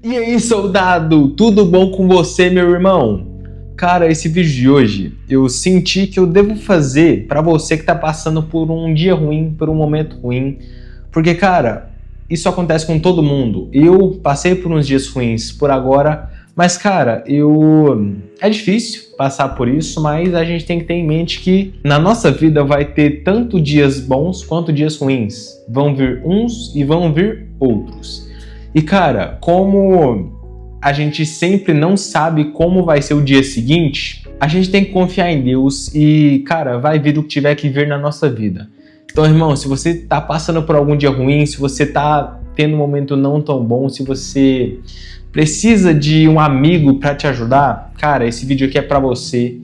E aí, soldado, tudo bom com você, meu irmão? Cara, esse vídeo de hoje eu senti que eu devo fazer pra você que tá passando por um dia ruim, por um momento ruim, porque, cara, isso acontece com todo mundo. Eu passei por uns dias ruins por agora, mas, cara, é difícil passar por isso, mas a gente tem que ter em mente que na nossa vida vai ter tanto dias bons quanto dias ruins. Vão vir uns e vão vir outros. E, cara, como a gente sempre não sabe como vai ser o dia seguinte, a gente tem que confiar em Deus e, cara, vai vir o que tiver que vir na nossa vida. Então, irmão, se você tá passando por algum dia ruim, se você tá tendo um momento não tão bom, se você precisa de um amigo para te ajudar, cara, esse vídeo aqui é para você.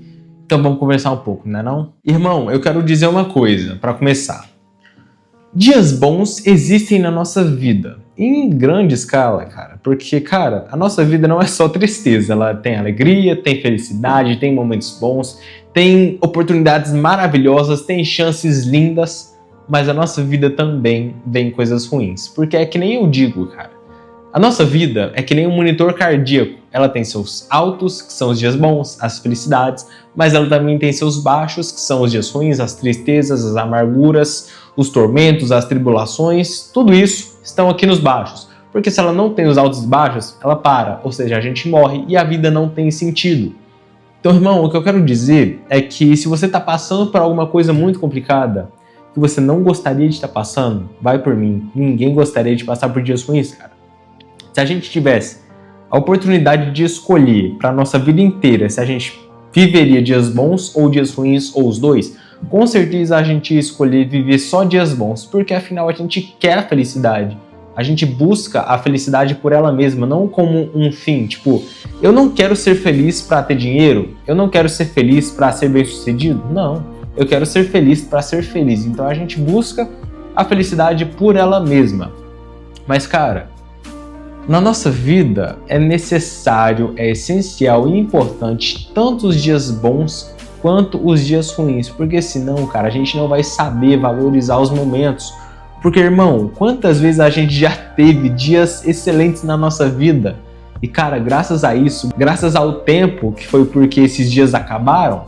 Então vamos conversar um pouco, né não? Irmão, eu quero dizer uma coisa para começar. Dias bons existem na nossa vida, em grande escala, cara, porque, cara, a nossa vida não é só tristeza, ela tem alegria, tem felicidade, tem momentos bons, tem oportunidades maravilhosas, tem chances lindas, mas a nossa vida também vem coisas ruins, porque é que nem eu digo, cara, a nossa vida é que nem um monitor cardíaco, ela tem seus altos, que são os dias bons, as felicidades, mas ela também tem seus baixos, que são os dias ruins, as tristezas, as amarguras, os tormentos, as tribulações, tudo isso estão aqui nos baixos. Porque se ela não tem os altos e baixos, ela para, ou seja, a gente morre e a vida não tem sentido. Então, irmão, o que eu quero dizer é que se você está passando por alguma coisa muito complicada, que você não gostaria de estar passando, vai por mim, ninguém gostaria de passar por dias ruins, cara. Se a gente tivesse a oportunidade de escolher para a nossa vida inteira se a gente viveria dias bons ou dias ruins ou os dois, com certeza a gente ia escolher viver só dias bons, porque afinal a gente quer a felicidade. A gente busca a felicidade por ela mesma, não como um fim. Tipo, eu não quero ser feliz para ter dinheiro, eu não quero ser feliz para ser bem-sucedido. Não, eu quero ser feliz para ser feliz. Então a gente busca a felicidade por ela mesma. Mas, cara, na nossa vida é necessário, é essencial e importante tanto os dias bons quanto os dias ruins, porque senão, cara, a gente não vai saber valorizar os momentos. Porque, irmão, quantas vezes a gente já teve dias excelentes na nossa vida e, cara, graças a isso, graças ao tempo que foi porque esses dias acabaram,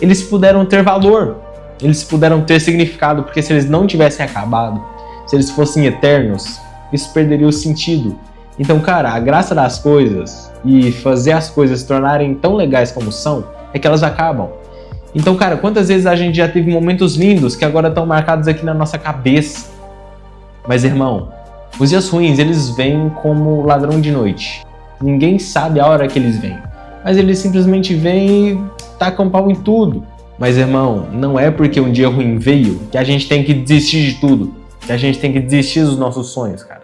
eles puderam ter valor, eles puderam ter significado, porque se eles não tivessem acabado, se eles fossem eternos, isso perderia o sentido. Então, cara, a graça das coisas e fazer as coisas se tornarem tão legais como são, é que elas acabam. Então, cara, quantas vezes a gente já teve momentos lindos que agora estão marcados aqui na nossa cabeça? Mas, irmão, os dias ruins, eles vêm como ladrão de noite. Ninguém sabe a hora que eles vêm. Mas eles simplesmente vêm e tacam pau em tudo. Mas, irmão, não é porque um dia ruim veio que a gente tem que desistir de tudo. Que a gente tem que desistir dos nossos sonhos, cara.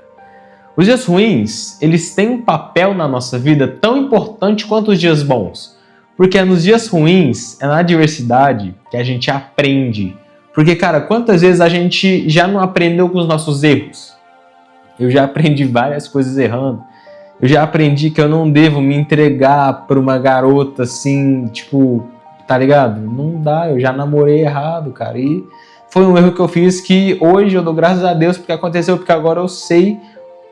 Os dias ruins, eles têm um papel na nossa vida tão importante quanto os dias bons. Porque é nos dias ruins, é na adversidade que a gente aprende. Porque, cara, quantas vezes a gente já não aprendeu com os nossos erros? Eu já aprendi várias coisas errando. Eu já aprendi que eu não devo me entregar para uma garota assim, tipo, tá ligado? Não dá, eu já namorei errado, cara. E foi um erro que eu fiz que hoje eu dou graças a Deus porque aconteceu, porque agora eu sei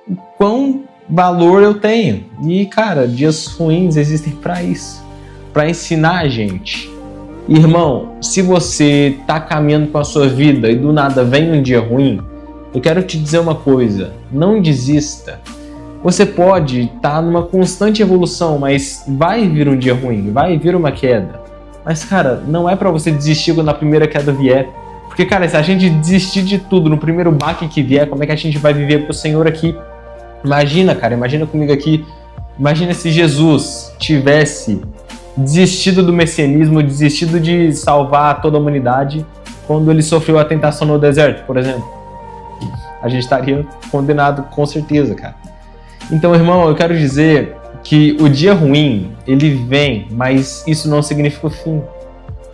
o quão valor eu tenho. E, cara, dias ruins existem para isso. Para ensinar a gente. Irmão, se você tá caminhando com a sua vida e do nada vem um dia ruim, eu quero te dizer uma coisa, não desista. Você pode estar numa constante evolução, mas vai vir um dia ruim, vai vir uma queda. Mas, cara, não é para você desistir quando a primeira queda vier. Porque, cara, se a gente desistir de tudo no primeiro baque que vier, como é que a gente vai viver pro Senhor aqui? Imagina, cara, imagina comigo aqui. Imagina se Jesus tivesse desistido do messianismo, desistido de salvar toda a humanidade quando ele sofreu a tentação no deserto, por exemplo. A gente estaria condenado com certeza, cara. Então, irmão, eu quero dizer que o dia ruim, ele vem, mas isso não significa o fim.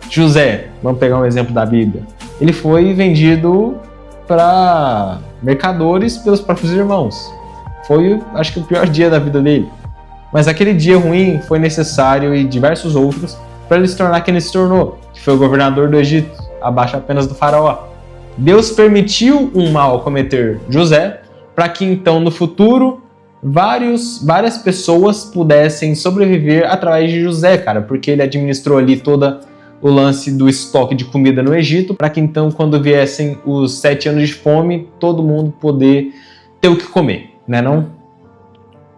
José, vamos pegar um exemplo da Bíblia, ele foi vendido para mercadores pelos próprios irmãos. Foi, acho que, o pior dia da vida dele. Mas aquele dia ruim foi necessário e diversos outros para ele se tornar quem ele se tornou, que foi o governador do Egito, abaixo apenas do faraó. Deus permitiu um mal cometer José para que então no futuro várias pessoas pudessem sobreviver através de José, cara, porque ele administrou ali toda o lance do estoque de comida no Egito, para que então, quando viessem os 7 anos de fome, todo mundo poder ter o que comer, né não?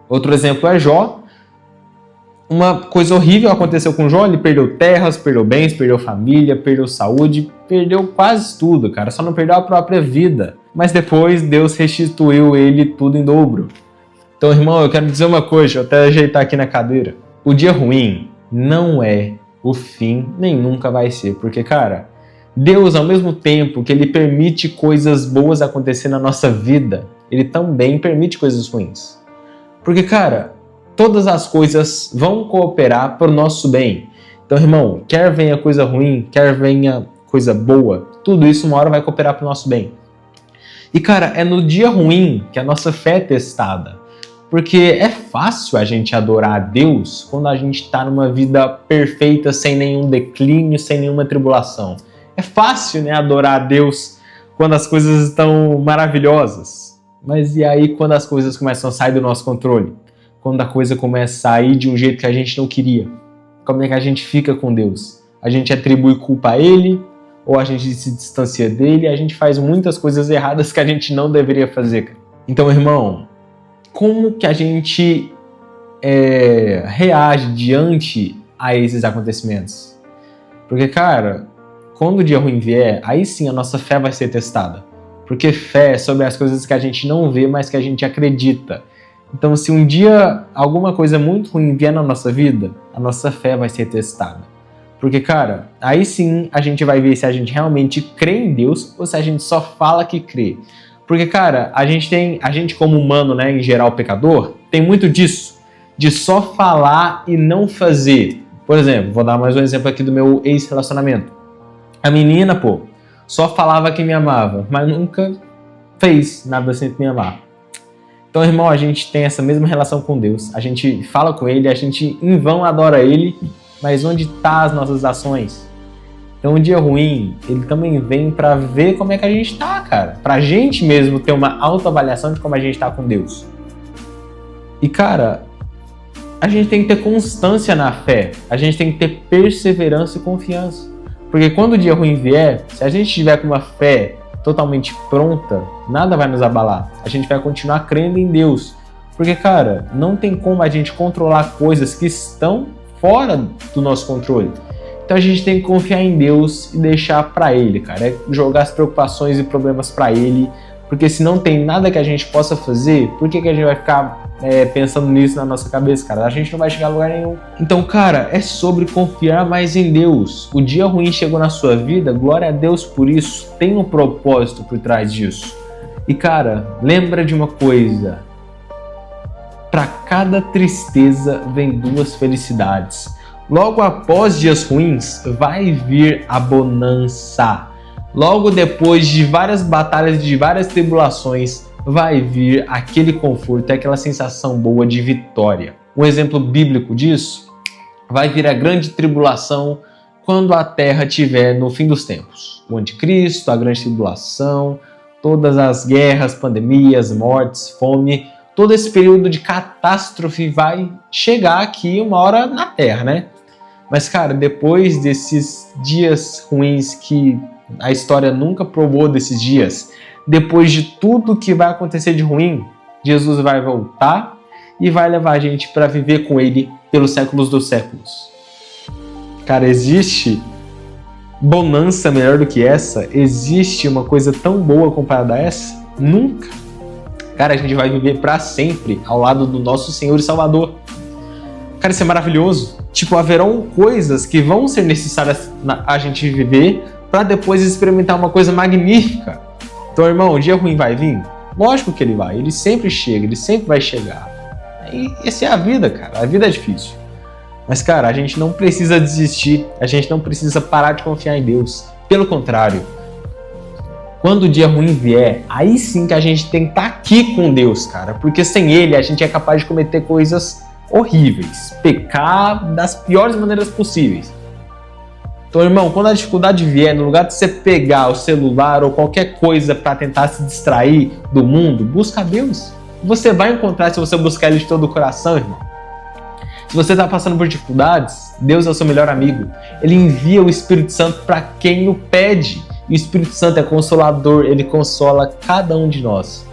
Outro exemplo é Jó. Uma coisa horrível aconteceu com Jó, ele perdeu terras, perdeu bens, perdeu família, perdeu saúde, perdeu quase tudo, cara, só não perdeu a própria vida. Mas depois Deus restituiu ele tudo em dobro. Então, irmão, eu quero dizer uma coisa, deixa eu até ajeitar aqui na cadeira. O dia ruim não é o fim, nem nunca vai ser. Porque, cara, Deus, ao mesmo tempo que Ele permite coisas boas acontecer na nossa vida, Ele também permite coisas ruins. Porque, cara, todas as coisas vão cooperar para o nosso bem. Então, irmão, quer venha coisa ruim, quer venha coisa boa, tudo isso uma hora vai cooperar para o nosso bem. E, cara, é no dia ruim que a nossa fé é testada. Porque é fácil a gente adorar a Deus quando a gente está numa vida perfeita, sem nenhum declínio, sem nenhuma tribulação. É fácil, né, adorar a Deus quando as coisas estão maravilhosas. Mas e aí quando as coisas começam a sair do nosso controle? Quando a coisa começa a sair de um jeito que a gente não queria? Como é que a gente fica com Deus? A gente atribui culpa a Ele? Ou a gente se distancia dele? A gente faz muitas coisas erradas que a gente não deveria fazer. Então, irmão, como que a gente reage diante a esses acontecimentos? Porque, cara, quando o dia ruim vier, aí sim a nossa fé vai ser testada. Porque fé é sobre as coisas que a gente não vê, mas que a gente acredita. Então, se um dia alguma coisa muito ruim vier na nossa vida, a nossa fé vai ser testada. Porque, cara, aí sim a gente vai ver se a gente realmente crê em Deus ou se a gente só fala que crê. Porque, cara, a gente como humano, né, em geral pecador, tem muito disso, de só falar e não fazer. Por exemplo, vou dar mais um exemplo aqui do meu ex-relacionamento. A menina, pô, só falava que me amava, mas nunca fez nada assim que me amar. Então, irmão, a gente tem essa mesma relação com Deus. A gente fala com Ele, a gente em vão adora Ele, mas onde tá as nossas ações? Então, o dia ruim, ele também vem para ver como é que a gente tá, cara. Pra gente mesmo ter uma autoavaliação de como a gente tá com Deus. E, cara, a gente tem que ter constância na fé. A gente tem que ter perseverança e confiança. Porque quando o dia ruim vier, se a gente tiver com uma fé totalmente pronta, nada vai nos abalar. A gente vai continuar crendo em Deus. Porque, cara, não tem como a gente controlar coisas que estão fora do nosso controle. Então a gente tem que confiar em Deus e deixar para Ele, cara. É jogar as preocupações e problemas para Ele. Porque se não tem nada que a gente possa fazer, por que a gente vai ficar pensando nisso na nossa cabeça, cara? A gente não vai chegar a lugar nenhum. Então, cara, é sobre confiar mais em Deus. O dia ruim chegou na sua vida, glória a Deus por isso. Tem um propósito por trás disso. E, cara, lembra de uma coisa. Para cada tristeza vem 2 felicidades. Logo após dias ruins, vai vir a bonança. Logo depois de várias batalhas, de várias tribulações, vai vir aquele conforto, aquela sensação boa de vitória. Um exemplo bíblico disso, vai vir a grande tribulação quando a terra estiver no fim dos tempos. O anticristo, a grande tribulação, todas as guerras, pandemias, mortes, fome, todo esse período de catástrofe vai chegar aqui uma hora na terra, né? Mas, cara, depois desses dias ruins que a história nunca provou desses dias, depois de tudo que vai acontecer de ruim, Jesus vai voltar e vai levar a gente para viver com Ele pelos séculos dos séculos. Cara, existe bonança melhor do que essa? Existe uma coisa tão boa comparada a essa? Nunca. Cara, a gente vai viver para sempre ao lado do nosso Senhor e Salvador. Cara, isso é maravilhoso. Tipo, haverão coisas que vão ser necessárias a gente viver para depois experimentar uma coisa magnífica. Então, irmão, o dia ruim vai vir? Lógico que ele vai. Ele sempre chega, ele sempre vai chegar. E essa é a vida, cara. A vida é difícil. Mas, cara, a gente não precisa desistir. A gente não precisa parar de confiar em Deus. Pelo contrário, quando o dia ruim vier, aí sim que a gente tem que estar aqui com Deus, cara. Porque sem Ele, a gente é capaz de cometer coisas horríveis, pecar das piores maneiras possíveis. Então, irmão, quando a dificuldade vier, no lugar de você pegar o celular ou qualquer coisa para tentar se distrair do mundo, busca Deus. Você vai encontrar se você buscar Ele de todo o coração, irmão. Se você está passando por dificuldades, Deus é o seu melhor amigo. Ele envia o Espírito Santo para quem o pede. E o Espírito Santo é consolador, ele consola cada um de nós.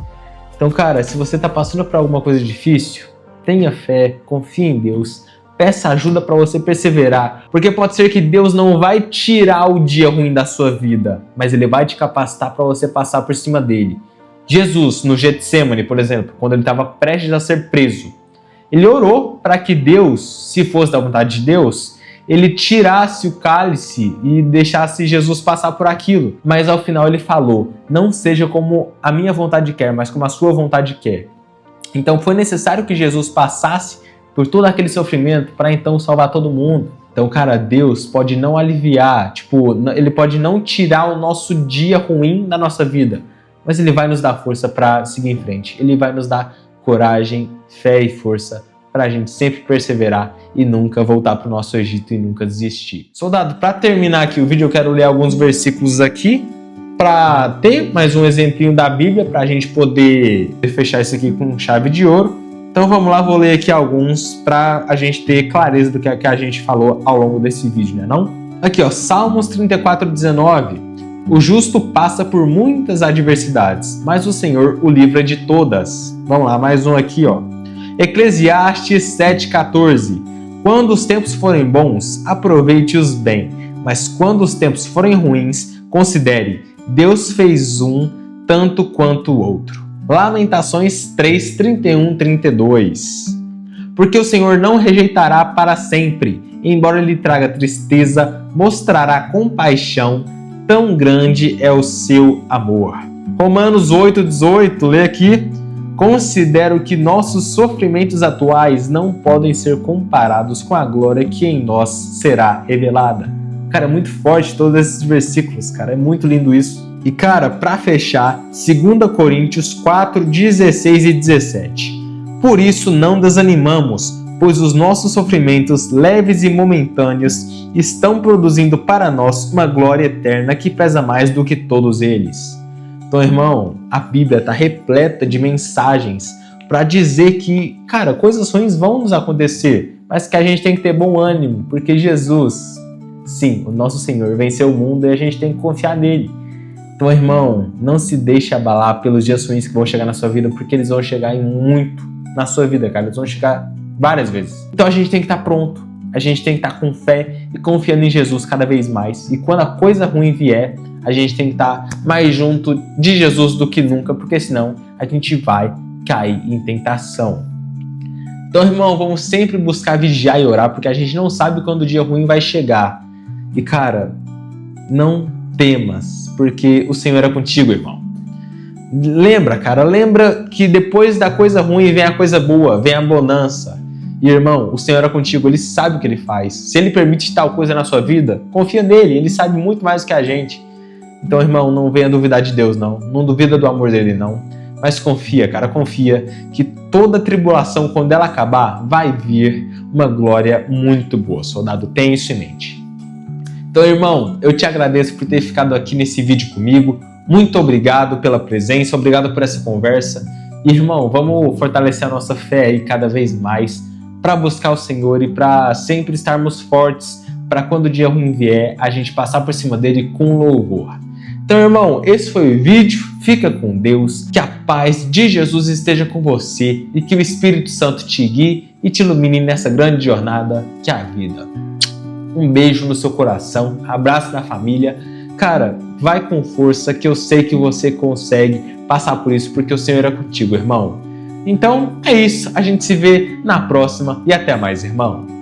Então, cara, se você está passando por alguma coisa difícil, tenha fé, confie em Deus, peça ajuda para você perseverar, porque pode ser que Deus não vai tirar o dia ruim da sua vida, mas Ele vai te capacitar para você passar por cima dele. Jesus, no Getsemane, por exemplo, quando ele estava prestes a ser preso, ele orou para que Deus, se fosse da vontade de Deus, ele tirasse o cálice e deixasse Jesus passar por aquilo. Mas ao final ele falou, não seja como a minha vontade quer, mas como a sua vontade quer. Então foi necessário que Jesus passasse por todo aquele sofrimento para então salvar todo mundo. Então, cara, Deus pode não aliviar, ele pode não tirar o nosso dia ruim da nossa vida, mas ele vai nos dar força para seguir em frente. Ele vai nos dar coragem, fé e força para a gente sempre perseverar e nunca voltar para o nosso Egito e nunca desistir. Soldado, para terminar aqui o vídeo, eu quero ler alguns versículos aqui para ter mais um exemplinho da Bíblia, para a gente poder fechar isso aqui com chave de ouro. Então vamos lá, vou ler aqui alguns para a gente ter clareza do que a gente falou ao longo desse vídeo, né não? Aqui, ó, Salmos 34:19. O justo passa por muitas adversidades, mas o Senhor o livra de todas. Vamos lá, mais um aqui, ó. Eclesiastes 7:14. Quando os tempos forem bons, aproveite-os bem, mas quando os tempos forem ruins, considere, Deus fez um tanto quanto o outro. Lamentações 3:31-32. Porque o Senhor não rejeitará para sempre, embora lhe traga tristeza, mostrará compaixão, tão grande é o seu amor. Romanos 8:18, lê aqui. Considero que nossos sofrimentos atuais não podem ser comparados com a glória que em nós será revelada. Cara, é muito forte todos esses versículos, cara, é muito lindo isso. E cara, para fechar, 2 Coríntios 4:16 e 17. Por isso não desanimamos, pois os nossos sofrimentos leves e momentâneos estão produzindo para nós uma glória eterna que pesa mais do que todos eles. Então, irmão, a Bíblia está repleta de mensagens para dizer que, cara, coisas ruins vão nos acontecer, mas que a gente tem que ter bom ânimo, porque Jesus, sim, o nosso Senhor, venceu o mundo e a gente tem que confiar nele. Então, irmão, não se deixe abalar pelos dias ruins que vão chegar na sua vida, porque eles vão chegar em muito na sua vida, cara. Eles vão chegar várias vezes. Então, a gente tem que estar pronto, a gente tem que estar com fé e confiando em Jesus cada vez mais. E quando a coisa ruim vier, a gente tem que estar mais junto de Jesus do que nunca, porque senão a gente vai cair em tentação. Então, irmão, vamos sempre buscar vigiar e orar, porque a gente não sabe quando o dia ruim vai chegar. E, cara, não temas, porque o Senhor é contigo, irmão. Lembra que depois da coisa ruim vem a coisa boa, vem a bonança. E, irmão, o Senhor é contigo, Ele sabe o que Ele faz. Se Ele permite tal coisa na sua vida, confia nele, Ele sabe muito mais do que a gente. Então, irmão, não venha duvidar de Deus, não. Não duvida do amor dele, não. Mas confia, cara, confia que toda tribulação, quando ela acabar, vai vir uma glória muito boa. Soldado, tenha isso em mente. Então, irmão, eu te agradeço por ter ficado aqui nesse vídeo comigo. Muito obrigado pela presença, obrigado por essa conversa. E, irmão, vamos fortalecer a nossa fé aí cada vez mais para buscar o Senhor e para sempre estarmos fortes para quando o dia ruim vier, a gente passar por cima dele com louvor. Então, irmão, esse foi o vídeo. Fica com Deus, que a paz de Jesus esteja com você e que o Espírito Santo te guie e te ilumine nessa grande jornada que é a vida. Um beijo no seu coração, abraço na família. Cara, vai com força que eu sei que você consegue passar por isso porque o Senhor é contigo, irmão. Então, é isso. A gente se vê na próxima e até mais, irmão.